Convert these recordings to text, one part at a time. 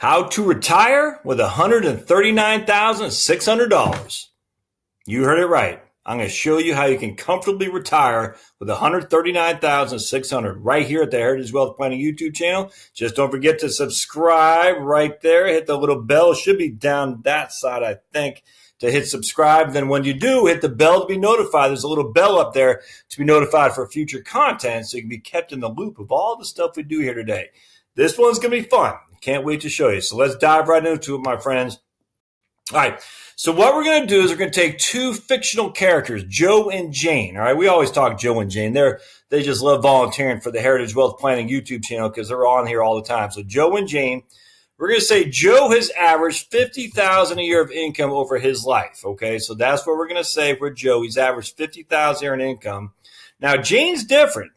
How to retire with $139,600. You heard it right. I'm going to show you how you can comfortably retire with $139,600 right here at the Heritage Wealth Planning YouTube channel. Just don't forget to subscribe right there. Hit the little bell. It should be down that side, I think, to hit subscribe. Then when you do, hit the bell to be notified. There's a little bell up there to be notified for future content so you can be kept in the loop of all the stuff we do here today. This one's going to be fun. Can't wait to show you. So let's dive right into it, my friends. All right. So what we're going to do is we're going to take two fictional characters, Joe and Jane. All right. We always talk Joe and Jane. They just love volunteering for the Heritage Wealth Planning YouTube channel because they're on here all the time. So Joe and Jane, we're going to say Joe has averaged $50,000 a year of income over his life. Okay. So that's what we're going to say for Joe. He's averaged $50,000 a year in income. Now, Jane's different.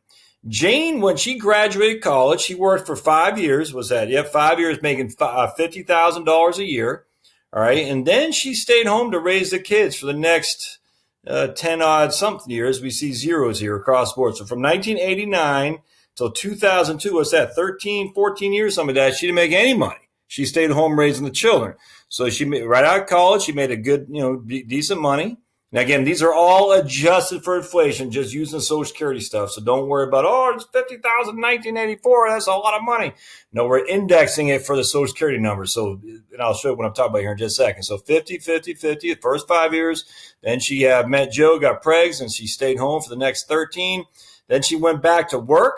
Jane, when she graduated college, she worked for 5 years. Was that? Yep, 5 years making $50,000 a year. All right. And then she stayed home to raise the kids for the next 10 odd something years. We see zeros here across the board. So from 1989 till 2002, what's that? 13, 14 years, some of that. She didn't make any money. She stayed home raising the children. So she made, right out of college, she made a good, decent money. Now, again, these are all adjusted for inflation, just using Social Security stuff. So don't worry about, it's $50,000 in 1984. That's a lot of money. No, we're indexing it for the Social Security number. So, and I'll show you what I'm talking about here in just a second. So 50, 50, 50, the first 5 years. Then she met Joe, got pregs, and she stayed home for the next 13. Then she went back to work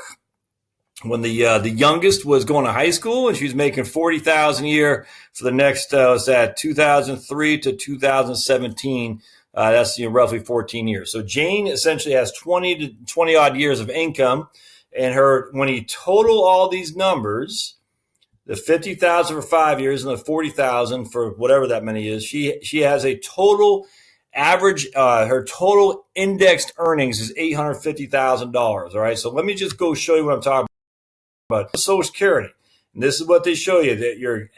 when the youngest was going to high school, and she was making $40,000 a year for the next, 2003 to 2017. That's roughly 14 years. So Jane essentially has 20 odd years of income, and when you total all these numbers, the 50,000 for 5 years and the 40,000 for whatever that many is, she has a total average. Her total indexed earnings is $850,000. All right. So let me just go show you what I'm talking about. Social Security, and this is what they show you, that your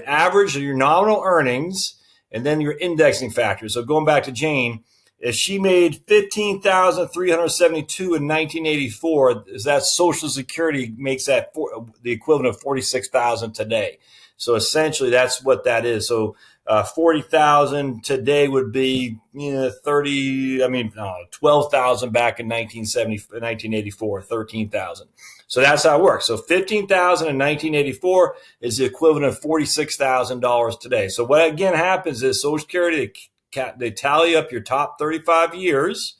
average or your nominal earnings, and then your indexing factor. So going back to Jane, if she made $15,372 in 1984, that Social Security makes that the equivalent of $46,000 today. So essentially, that's what that is. So $40,000 today would be $12,000 back in 1984, $13,000. So that's how it works. So $15,000 in 1984 is the equivalent of $46,000 today. So what again happens is Social Security, they tally up your top 35 years,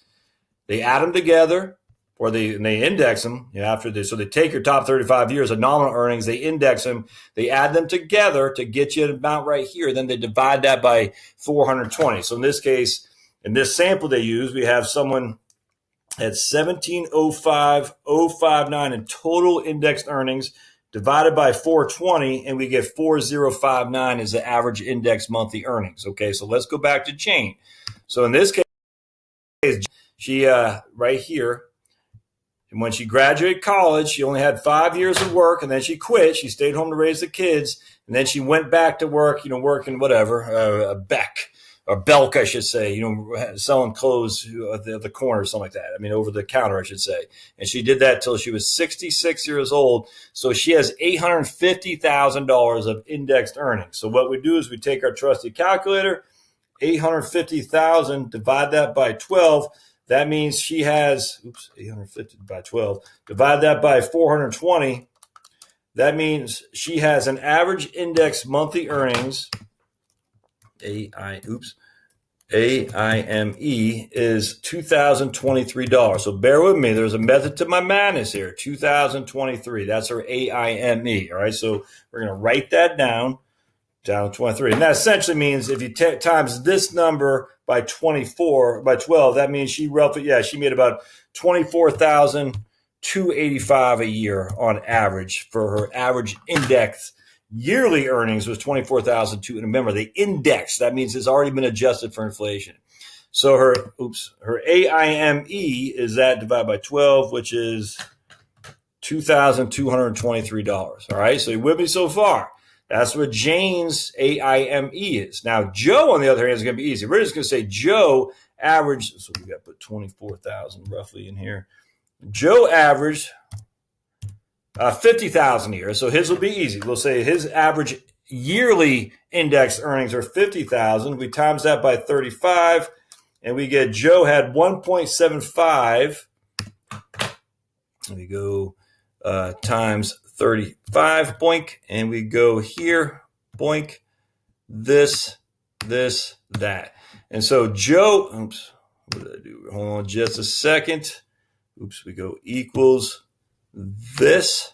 they add them together, or they index them after this. So they take your top 35 years of nominal earnings, they index them, they add them together to get you an amount right here. Then they divide that by 420. So in this case, in this sample they use, we have someone at 1705,059 in total indexed earnings divided by 420, and we get 4059 is the average index monthly earnings. Okay, so let's go back to Jane. So in this case, she right here, and when she graduated college, she only had 5 years of work, and then she quit. She stayed home to raise the kids, and then she went back to work, working whatever, Belk, I should say, selling clothes at the corner or something like that. Over the counter, I should say. And she did that till she was 66 years old. So she has $850,000 of indexed earnings. So what we do is we take our trusty calculator, 850,000, divide that by 12. That means she has, 850 by 12, divide that by 420. That means she has an average index monthly earnings, AIME is $2,023. So bear with me. There's a method to my madness here. 2023. That's her AIME. All right. So we're going to write that down to 23. And that essentially means if you times this number by 12, that means she made about $24,285 a year on average for her average index. Yearly earnings was $24,200. And remember, the index, that means it's already been adjusted for inflation. So her AIME is that divided by 12, which is $2,223. All right. So you with me so far? That's what Jane's AIME is. Now, Joe, on the other hand, is going to be easy. We're just going to say Joe averaged. So we got to put 24,000 roughly in here. Joe averaged 50,000 a year. So his will be easy. We'll say his average yearly index earnings are 50,000. We times that by 35, and we get Joe had 1.75. We go times 35, boink, and we go here, boink, this, that. And so Joe, oops, what did I do? Hold on just a second. Oops, we go equals this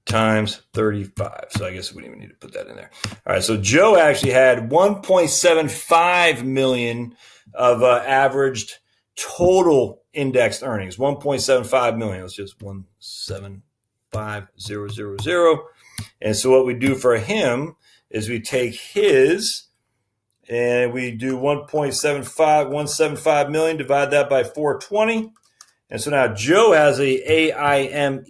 times 35. So I guess we don't even need to put that in there. All right, so Joe actually had 1.75 million of averaged total indexed earnings. 1.75 million. It's just 175,000. And so what we do for him is we take his and we do 1.75 million, divide that by 420. And so now Joe has a AIME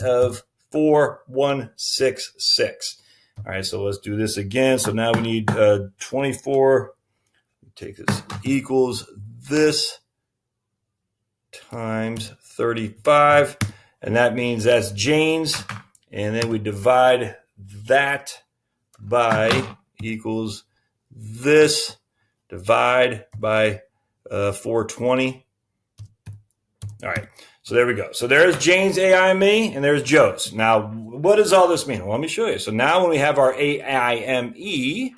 of 4166. All right, so let's do this again. So now we need 24. Take this equals this times 35. And that means that's Jane's. And then we divide that by equals this, divide by 420. All right, so there we go. So there's Jane's AIME and there's Joe's. Now, what does all this mean? Well, let me show you. So now when we have our AIME, we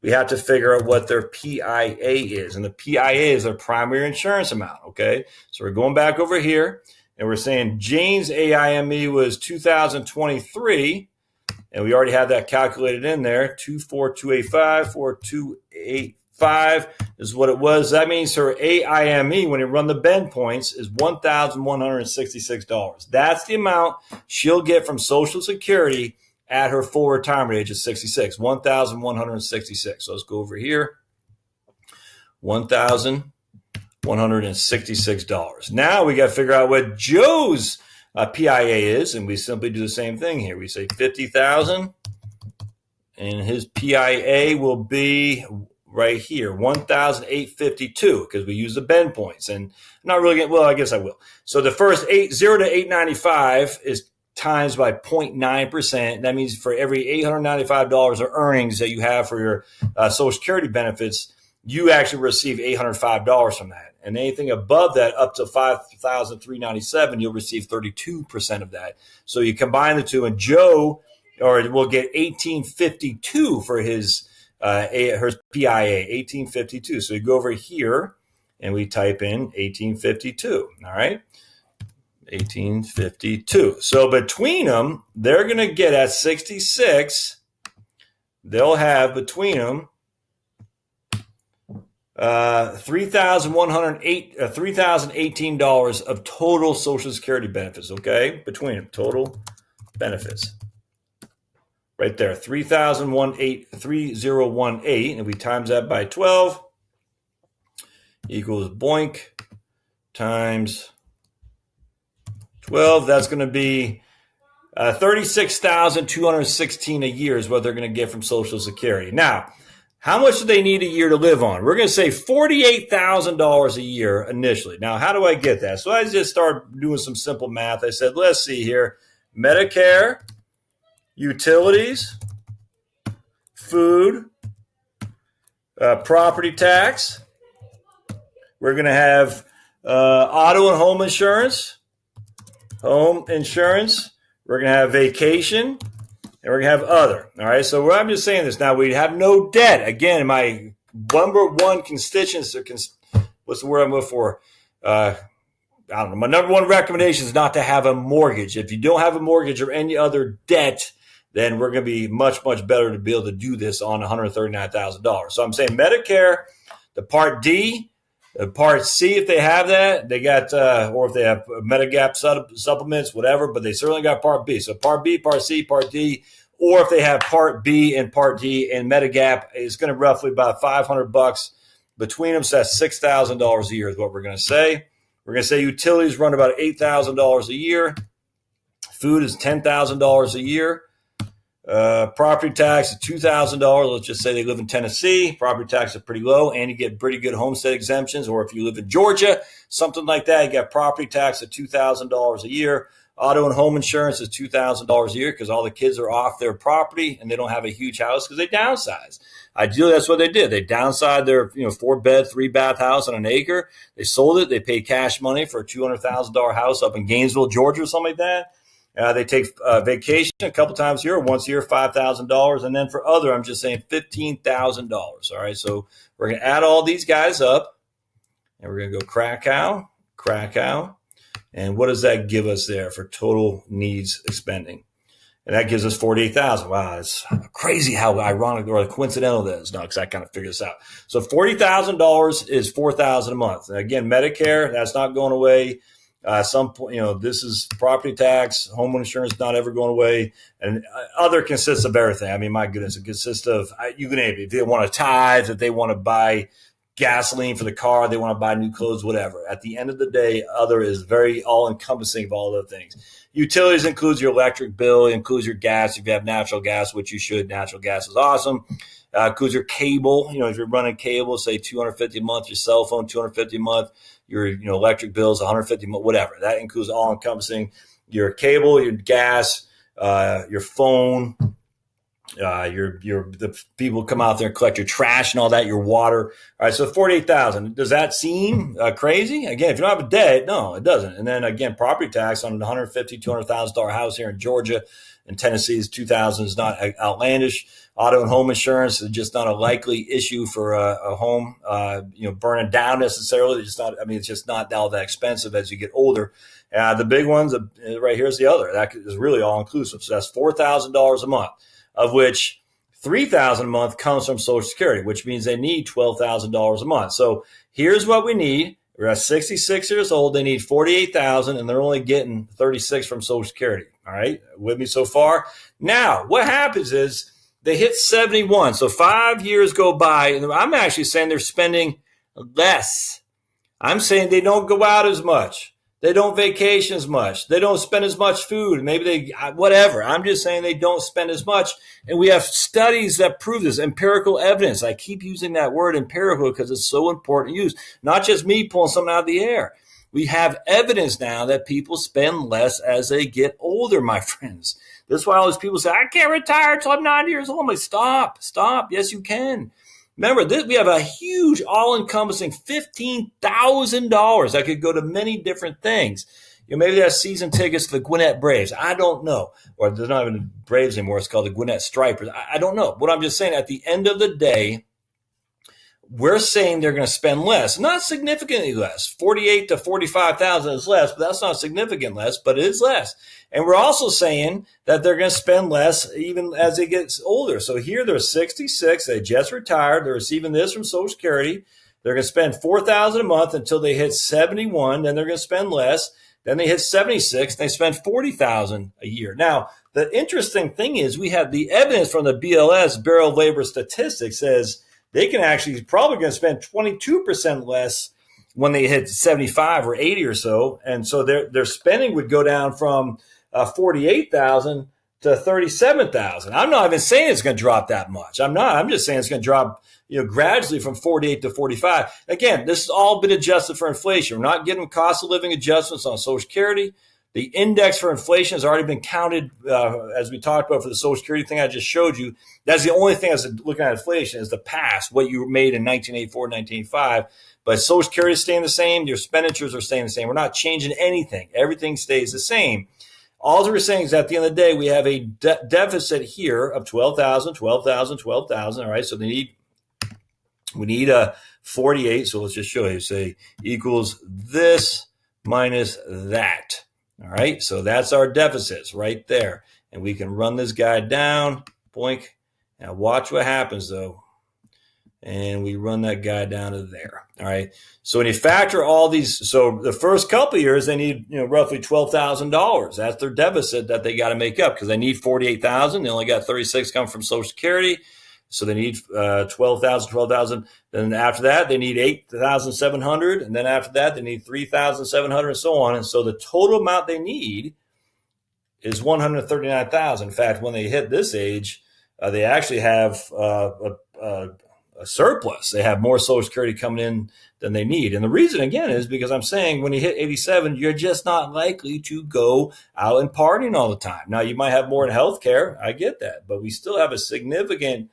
have to figure out what their PIA is. And the PIA is their primary insurance amount, okay? So we're going back over here, and we're saying Jane's AIME was 2023, and we already have that calculated in there, 24285, 4285 is what it was. That means her AIME, when you run the bend points, is $1,166. That's the amount she'll get from Social Security at her full retirement age of 66, $1,166. So let's go over here, $1,166. Now we got to figure out what Joe's PIA is, and we simply do the same thing here. We say 50,000, and his PIA will be right here, 1,852, because we use the bend points. And I'm not really getting, well, I guess I will. So the first 0 to 895 is times by 0.9%. That means for every $895 of earnings that you have for your Social Security benefits, you actually receive $805 from that. And anything above that, up to $5,397, you'll receive 32% of that. So you combine the two, and Joe will get $1,852 for his her PIA, $1,852. So you go over here and we type in $1,852. All right, $1,852. So between them, they're going to get at 66. They'll have between them $3,018 of total Social Security benefits, okay? Between them, total benefits. Right there, 3,018, and we times that by 12 equals boink times 12. That's going to be $36,216 a year is what they're going to get from Social Security. Now, how much do they need a year to live on? We're going to say $48,000 a year initially. Now, how do I get that? So I just started doing some simple math. I said, let's see here. Medicare, utilities, food, property tax. We're going to have auto and home insurance. We're going to have vacation. And we're going to have other. All right, so I'm just saying this. Now, we have no debt. Again, my number one constituency, what's the word I'm looking for? I don't know. My number one recommendation is not to have a mortgage. If you don't have a mortgage or any other debt, then we're going to be much, much better to be able to do this on $139,000. So I'm saying Medicare, the Part D, the Part C, if they have that, they got, or if they have Medigap supplements, whatever, but they certainly got Part B. So Part B, Part C, Part D, or if they have Part B and Part D and Medigap, it's going to roughly about $500 between them. So that's $6,000 a year is what we're going to say. We're going to say utilities run about $8,000 a year. Food is $10,000 a year. Property tax is $2,000. Let's just say they live in Tennessee. Property tax is pretty low, and you get pretty good homestead exemptions. Or if you live in Georgia, something like that, you get property tax at $2,000 a year. Auto and home insurance is $2,000 a year because all the kids are off their property and they don't have a huge house because they downsize. Ideally, that's what they did. They downsized their 4-bed, 3-bath house on an acre. They sold it. They paid cash money for a $200,000 house up in Gainesville, Georgia, or something like that. They take vacation a couple times a year, once a year, $5,000. And then for other, I'm just saying $15,000. All right, so we're going to add all these guys up, and we're going to go Krakow. And what does that give us there for total needs spending? And that gives us $48,000. Wow, it's crazy how ironic or coincidental that is. No, because I kind of figured this out. So $40,000 is $4,000 a month. And again, Medicare, that's not going away. Some point, this is property tax, home insurance not ever going away, and other consists of everything. I mean, my goodness, it consists of you can name it. If they want to tithe, if they want to buy gasoline for the car, they want to buy new clothes, whatever. At the end of the day, other is very all-encompassing of all those things. Utilities includes your electric bill, includes your gas if you have natural gas, which you should. Natural gas is awesome. Includes your cable. If you're running cable, say $250 a month. Your cell phone, $250 a month. Your electric bills, $150 a month. Whatever. That includes all-encompassing your cable, your gas, your phone. The people come out there and collect your trash and all that, your water. All right, so $48,000. Does that seem crazy? Again, if you don't have a debt, no, it doesn't. And then again, property tax on a $200,000 house here in Georgia and Tennessee is $2,000 is not outlandish. Auto and home insurance is just not a likely issue for a home, burning down necessarily. It's just not all that expensive as you get older. The big ones right here is the other. That is really all inclusive. So that's $4,000 a month, of which $3,000 a month comes from Social Security, which means they need $12,000 a month. So here's what we need. We're at 66 years old. They need $48,000, and they're only getting $36,000 from Social Security. All right, with me so far? Now, what happens is they hit 71. So 5 years go by, and I'm actually saying they're spending less. I'm saying they don't go out as much. They don't vacation as much. They don't spend as much food. Maybe whatever. I'm just saying they don't spend as much. And we have studies that prove this, empirical evidence. I keep using that word empirical because it's so important to use. Not just me pulling something out of the air. We have evidence now that people spend less as they get older, my friends. That's why all these people say, I can't retire until I'm 90 years old. I'm like, stop. Yes, you can. Remember, we have a huge, all-encompassing $15,000 that could go to many different things. Maybe they have season tickets to the Gwinnett Braves. I don't know. Or there's not even Braves anymore. It's called the Gwinnett Stripers. I don't know. What I'm just saying, at the end of the day, we're saying they're going to spend less, not significantly less. 48 to 45,000 is less, but that's not significant less, but it is less. And we're also saying that they're going to spend less even as they get older. So here they're 66. They just retired. They're receiving this from Social Security. They're going to spend $4,000 a month until they hit 71. Then they're going to spend less. Then they hit 76. They spend $40,000 a year. Now, the interesting thing is we have the evidence from the BLS, Bureau of Labor Statistics, says they can actually probably going to spend 22% less when they hit 75 or 80 or so. And so their spending would go down from 48,000 to 37,000. I'm not even saying it's going to drop that much. I'm not. I'm just saying it's going to drop, gradually from 48 to 45. Again, this has all been adjusted for inflation. We're not getting cost of living adjustments on Social Security. The index for inflation has already been counted, as we talked about for the Social Security thing I just showed you. That's the only thing that's looking at inflation is the past, what you made in 1984, 1985. But Social Security is staying the same. Your expenditures are staying the same. We're not changing anything. Everything stays the same. All we're saying is at the end of the day, we have a deficit here of 12,000. All right, so we need a 48. So let's just show you. Say equals this minus that. All right, so that's our deficits right there. And we can run this guy down, boink. Now watch what happens though. And we run that guy down to there. All right. So when you factor all these, so the first couple of years, they need, roughly $12,000. That's their deficit that they got to make up because they need 48,000. They only got 36 coming from Social Security. So they need 12,000. Then after that, they need 8,700. And then after that, they need 3,700 and so on. And so the total amount they need is 139,000. In fact, when they hit this age, they actually have a surplus. They have more Social Security coming in than they need. And the reason, again, is because I'm saying when you hit 87, you're just not likely to go out and partying all the time. Now, you might have more in healthcare. I get that. But we still have a significant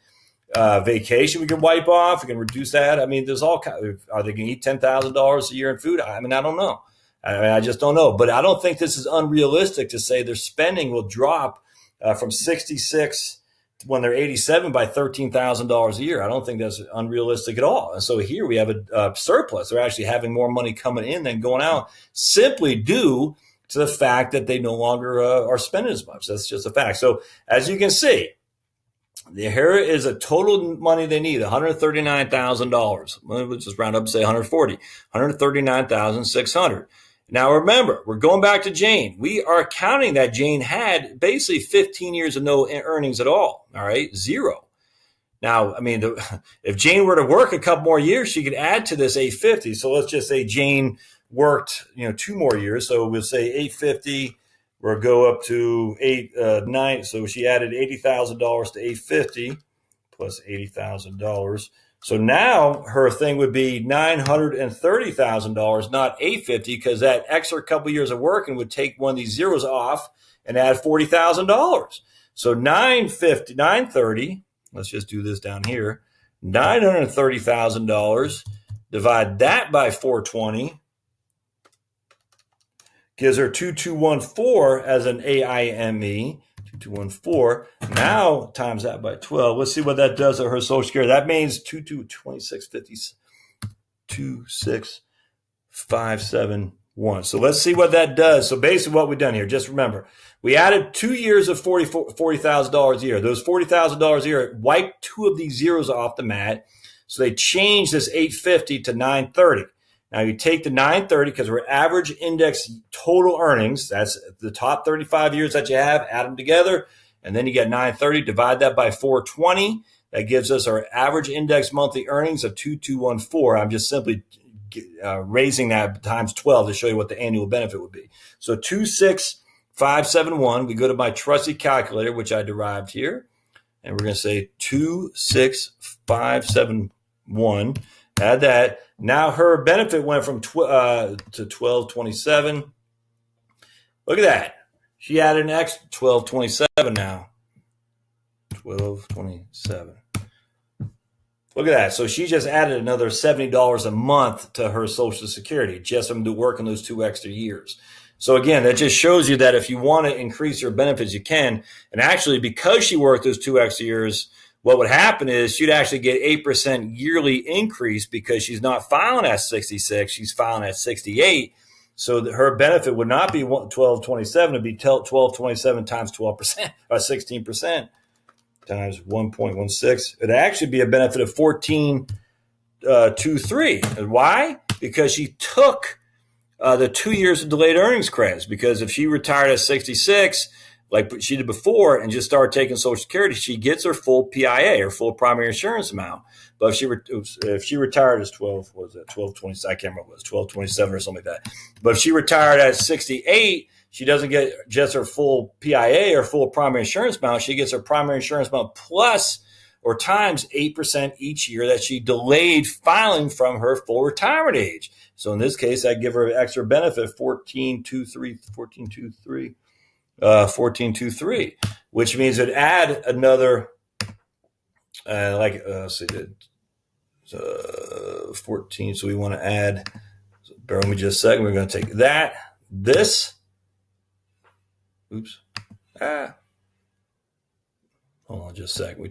vacation we can wipe off. We can reduce that. I mean, there's all kinds. Are they going to eat $10,000 a year in food? I mean, I don't know. I just don't know. But I don't think this is unrealistic to say their spending will drop from 66 when they're 87 by $13,000 a year. I don't think that's unrealistic at all. And so here we have a surplus. They're actually having more money coming in than going out, simply due to the fact that they no longer are spending as much. That's just a fact. So as you can see, here is a total money they need, $139,000. Let's just round up and say 140, $139,600. Now, remember, we're going back to Jane. We are counting that Jane had basically 15 years of no earnings at all. All right, zero. Now, I mean, if Jane were to work a couple more years, she could add to this 850. So let's just say Jane worked, 2 more years. So we'll say 850. We'll go up to 9. So she added $80,000 to 850 plus $80,000. So now her thing would be $930,000, not $850, because that extra couple years of working would take one of these zeros off and add $40,000. So 930. Let's just do this down here. $930,000. Divide that by 420. Gives her 2214 as an AIME. 2214. Now times that by 12. Let's see what that does to her Social Security. That means 26571. So let's see what that does. So basically what we've done here, just remember, we added 2 years of $40,000 a year. Those $40,000 a year wiped 2 of these zeros off the mat. So they changed this 850 to 930. Now you take the 930 because we're average index total earnings. That's the top 35 years that you have, add them together. And then you get 930, divide that by 420. That gives us our average index monthly earnings of 2214. I'm just simply raising that times 12 to show you what the annual benefit would be. So 26571. We go to my trusty calculator, which I derived here. And we're going to say 26571. Add that. Now her benefit went from to 1227. Look at that. She added an extra 1227 now. 1227. Look at that. So she just added another $70 a month to her Social Security just from working those 2 extra years. So again, that just shows you that if you want to increase your benefits, you can. And actually, because she worked those 2 extra years, what would happen is she'd actually get 8% yearly increase because she's not filing at 66, she's filing at 68. So her benefit would not be 1227, it'd be 1227 times 12%, or 16% times 1.16. It'd actually be a benefit of 1423. And why? Because she took the 2 years of delayed earnings credits. Because if she retired at 66, like she did before, and just started taking Social Security, she gets her full PIA, her full primary insurance amount. But if she retired as 1220, I can't remember what it was, 1227 or something like that. But if she retired at 68, she doesn't get just her full PIA or full primary insurance amount. She gets her primary insurance amount plus or times 8% each year that she delayed filing from her full retirement age. So in this case, I give her an extra benefit, 1423, which means it'd add another, let's see, 14. So we want to add, bear with me just a second. We're going to take this. Oops. Hold on just a second. I'm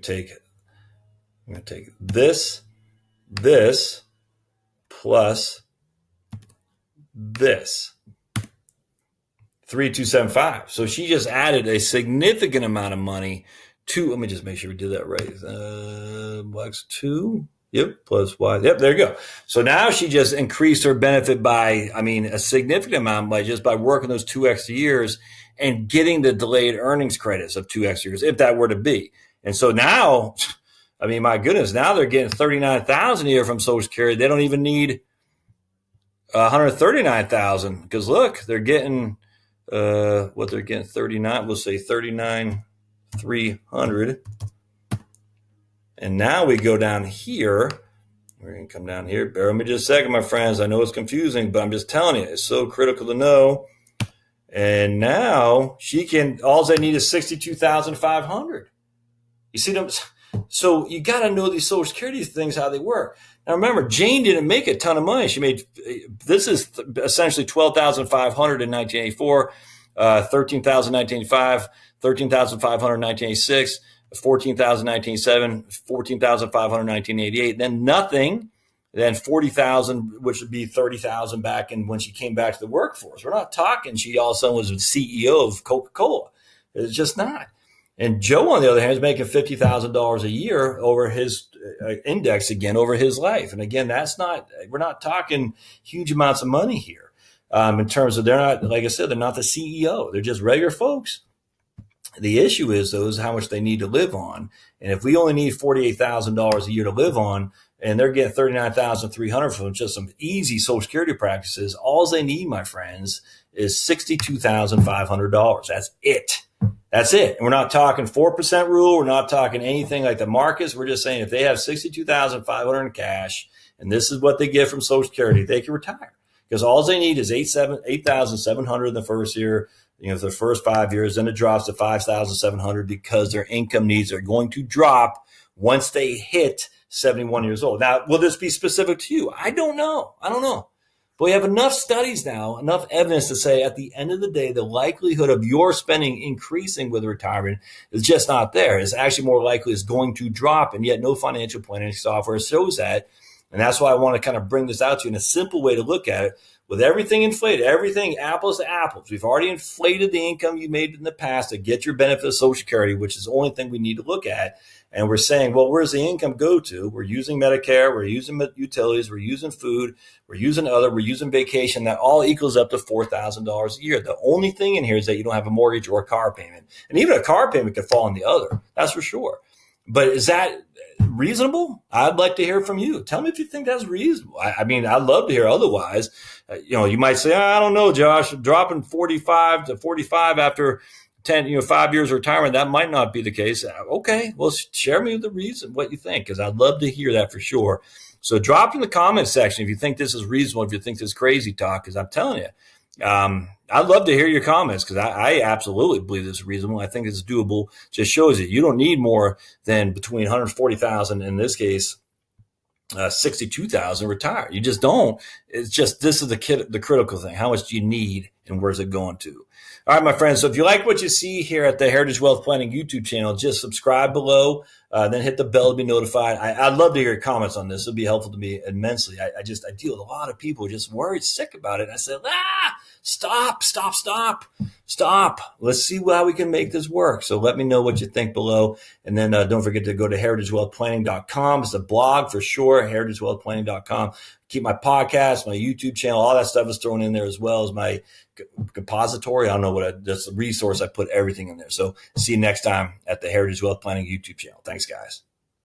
going to take this plus this. 3275. So she just added a significant amount of money to, let me just make sure we did that right. X 2. Yep. Plus Y. Yep. There you go. So now she just increased her benefit by, a significant amount by working those 2 extra years and getting the delayed earnings credits of 2 extra years, if that were to be. And so now, my goodness, now they're getting $39,000 a year from Social Security. They don't even need $139,000 because look, they're getting, what they're getting, 39, we'll say 39,300. And now we go down here. We're going to come down here. Bear with me just a second, my friends. I know it's confusing, but I'm just telling you, it's so critical to know. And now she can, all they need is 62,500. You see them? So you got to know these Social Security things, how they work. Now remember, Jane didn't make a ton of money. She made, this is essentially 12,500 in 1984, 13,000 in 1985, 13,500 in 1986, 14,000 in 1987, 14,500 in 1988, then nothing, then 40,000, which would be 30,000 back in when she came back to the workforce. We're not talking she all of a sudden was the CEO of Coca-Cola. It's just not. And Joe, on the other hand, is making $50,000 a year over his index again over his life. And again, we're not talking huge amounts of money here in terms of, they're not, like I said, they're not the CEO. They're just regular folks. The issue is, though, is how much they need to live on. And if we only need $48,000 a year to live on, and they're getting $39,300 from just some easy Social Security practices, all they need, my friends, is $62,500. That's it. That's it. And we're not talking 4% rule. We're not talking anything like the markets. We're just saying if they have $62,500 in cash, and this is what they get from Social Security, they can retire. Because all they need is $8,700 in the first year, for the first 5 years, then it drops to $5,700 because their income needs are going to drop once they hit 71 years old. Now, will this be specific to you? I don't know. But we have enough studies now, enough evidence to say at the end of the day, the likelihood of your spending increasing with retirement is just not there. It's actually more likely it's going to drop, and yet no financial planning software shows that. And that's why I want to kind of bring this out to you in a simple way to look at it. With everything inflated, everything apples to apples. We've already inflated the income you made in the past to get your benefit of Social Security, which is the only thing we need to look at. And we're saying, well, where's the income go to? We're using Medicare, we're using utilities, we're using food, we're using we're using vacation. That all equals up to $4,000 a year. The only thing in here is that you don't have a mortgage or a car payment. And even a car payment could fall on the other. That's for sure. But is that reasonable? I'd like to hear from you. Tell me if you think that's reasonable. I mean, I'd love to hear otherwise. You might say, I don't know, Josh, dropping 45 to 45 after 5 years of retirement, that might not be the case. Okay, well, share me the reason, what you think, because I'd love to hear that for sure. So drop in the comment section if you think this is reasonable, if you think this is crazy talk, because I'm telling you, I'd love to hear your comments because I absolutely believe this is reasonable. I think it's doable. Just shows you don't need more than between 140,000 in this case, 62,000 retire. You just don't. It's just, this is the critical thing. How much do you need and where's it going to? All right, my friends. So if you like what you see here at the Heritage Wealth Planning YouTube channel, just subscribe below, then hit the bell to be notified. I'd love to hear your comments on this. It'll be helpful to me immensely. I deal with a lot of people who are just worried sick about it. And I said, stop. Let's see how we can make this work. So let me know what you think below. And then don't forget to go to heritagewealthplanning.com. It's a blog for sure, heritagewealthplanning.com. Keep my podcast, my YouTube channel, all that stuff is thrown in there as well as my compository. I don't know that's a resource. I put everything in there. So see you next time at the Heritage Wealth Planning YouTube channel. Thanks, guys.